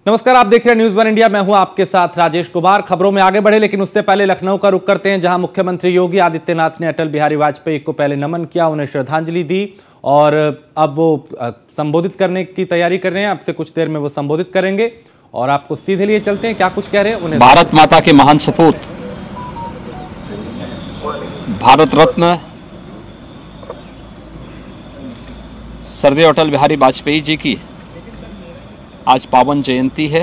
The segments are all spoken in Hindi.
नमस्कार, आप देख रहे हैं न्यूज़ वन इंडिया। मैं हूं आपके साथ राजेश कुमार। खबरों में आगे बढ़े लेकिन उससे पहले लखनऊ का रुख करते हैं, जहां मुख्यमंत्री योगी आदित्यनाथ ने अटल बिहारी वाजपेयी को पहले नमन किया, उन्हें श्रद्धांजलि दी और अब वो संबोधित करने की तैयारी कर रहे हैं। अब से कुछ देर में वो संबोधित करेंगे और आपको सीधे लिए चलते हैं, क्या कुछ कह रहे हैं उन्हें। भारत माता के महान सपूत भारत रत्न श्रद्धेय अटल बिहारी वाजपेयी जी की आज पावन जयंती है।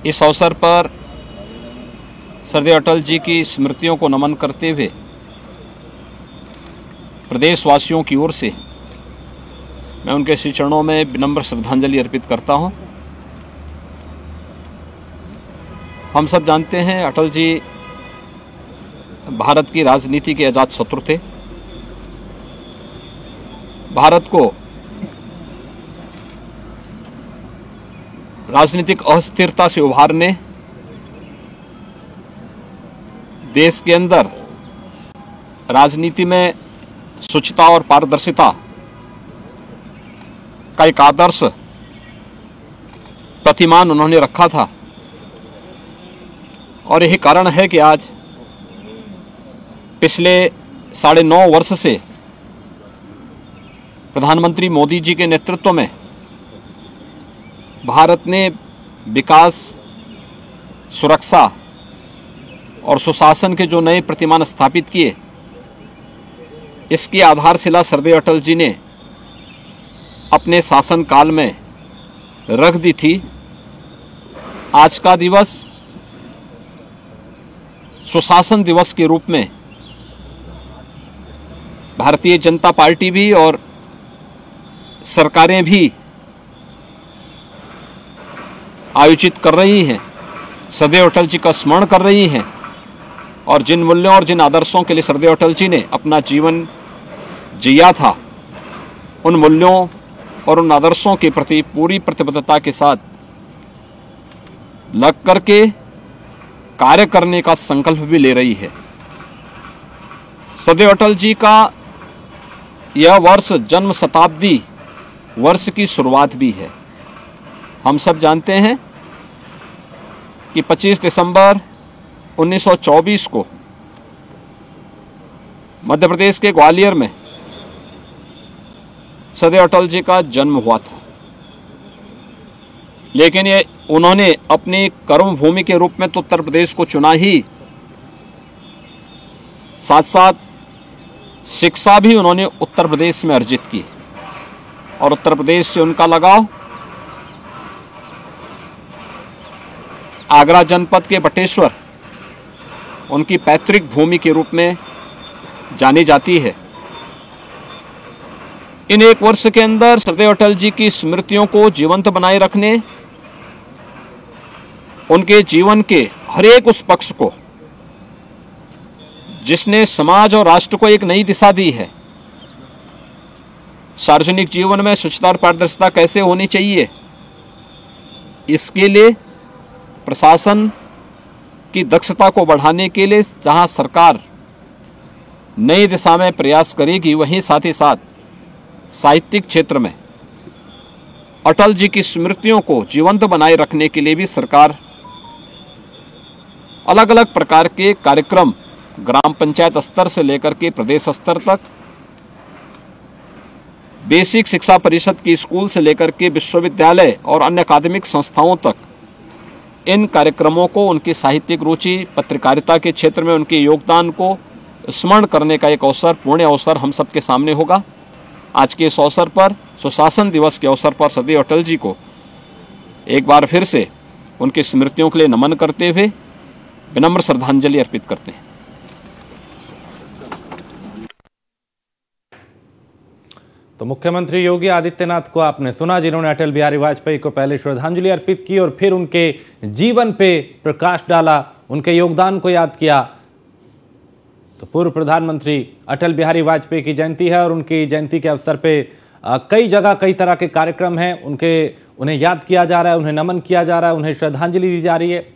इस अवसर पर श्रद्धेय अटल जी की स्मृतियों को नमन करते हुए प्रदेशवासियों की ओर से मैं उनके श्री चरणों में विनम्र श्रद्धांजलि अर्पित करता हूं। हम सब जानते हैं अटल जी भारत की राजनीति के अजात शत्रु थे। भारत को राजनीतिक अस्थिरता से उभारने, देश के अंदर राजनीति में शुचिता और पारदर्शिता का एक आदर्श प्रतिमान उन्होंने रखा था और यही कारण है कि आज पिछले 9.5 वर्ष से प्रधानमंत्री मोदी जी के नेतृत्व में भारत ने विकास, सुरक्षा और सुशासन के जो नए प्रतिमान स्थापित किए, इसकी आधारशिला श्रद्धेय अटल जी ने अपने शासनकाल में रख दी थी। आज का दिवस सुशासन दिवस के रूप में भारतीय जनता पार्टी भी और सरकारें भी आयोजित कर रही हैं, श्रद्धेय अटल जी का स्मरण कर रही हैं और जिन मूल्यों और जिन आदर्शों के लिए श्रद्धेय अटल जी ने अपना जीवन जिया था, उन मूल्यों और उन आदर्शों के प्रति पूरी प्रतिबद्धता के साथ लग करके कार्य करने का संकल्प भी ले रही है। श्रद्धेय अटल जी का यह वर्ष जन्म शताब्दी वर्ष की शुरुआत भी है। हम सब जानते हैं कि 25 दिसंबर 1924 को मध्य प्रदेश के ग्वालियर में श्रद्धेय अटल जी का जन्म हुआ था, लेकिन ये उन्होंने अपनी कर्म भूमि के रूप में तो उत्तर प्रदेश को चुना ही, साथ साथ शिक्षा भी उन्होंने उत्तर प्रदेश में अर्जित की और उत्तर प्रदेश से उनका लगाव आगरा जनपद के बटेश्वर उनकी पैतृक भूमि के रूप में जानी जाती है। इन 1 वर्ष के अंदर श्रद्धेय अटल जी की स्मृतियों को जीवंत बनाए रखने, उनके जीवन के हर एक उस पक्ष को जिसने समाज और राष्ट्र को एक नई दिशा दी है, सार्वजनिक जीवन में स्वच्छता और पारदर्शिता कैसे होनी चाहिए, इसके लिए प्रशासन की दक्षता को बढ़ाने के लिए जहां सरकार नई दिशा में प्रयास करेगी, वहीं साथ ही साथ साहित्यिक क्षेत्र में अटल जी की स्मृतियों को जीवंत बनाए रखने के लिए भी सरकार अलग अलग प्रकार के कार्यक्रम ग्राम पंचायत स्तर से लेकर के प्रदेश स्तर तक, बेसिक शिक्षा परिषद की स्कूल से लेकर के विश्वविद्यालय और अन्य अकादमिक संस्थाओं तक इन कार्यक्रमों को, उनकी साहित्यिक रुचि, पत्रकारिता के क्षेत्र में उनके योगदान को स्मरण करने का एक अवसर, पूर्ण अवसर हम सबके सामने होगा। आज के इस अवसर पर, सुशासन दिवस के अवसर पर श्रद्धेय अटल जी को एक बार फिर से उनकी स्मृतियों के लिए नमन करते हुए विनम्र श्रद्धांजलि अर्पित करते हैं। तो मुख्यमंत्री योगी आदित्यनाथ को आपने सुना, जिन्होंने अटल बिहारी वाजपेयी को पहले श्रद्धांजलि अर्पित की और फिर उनके जीवन पे प्रकाश डाला, उनके योगदान को याद किया। तो पूर्व प्रधानमंत्री अटल बिहारी वाजपेयी की जयंती है और उनकी जयंती के अवसर पे कई जगह कई तरह के कार्यक्रम हैं, उन्हें याद किया जा रहा है, उन्हें नमन किया जा रहा है, उन्हें श्रद्धांजलि दी जा रही है।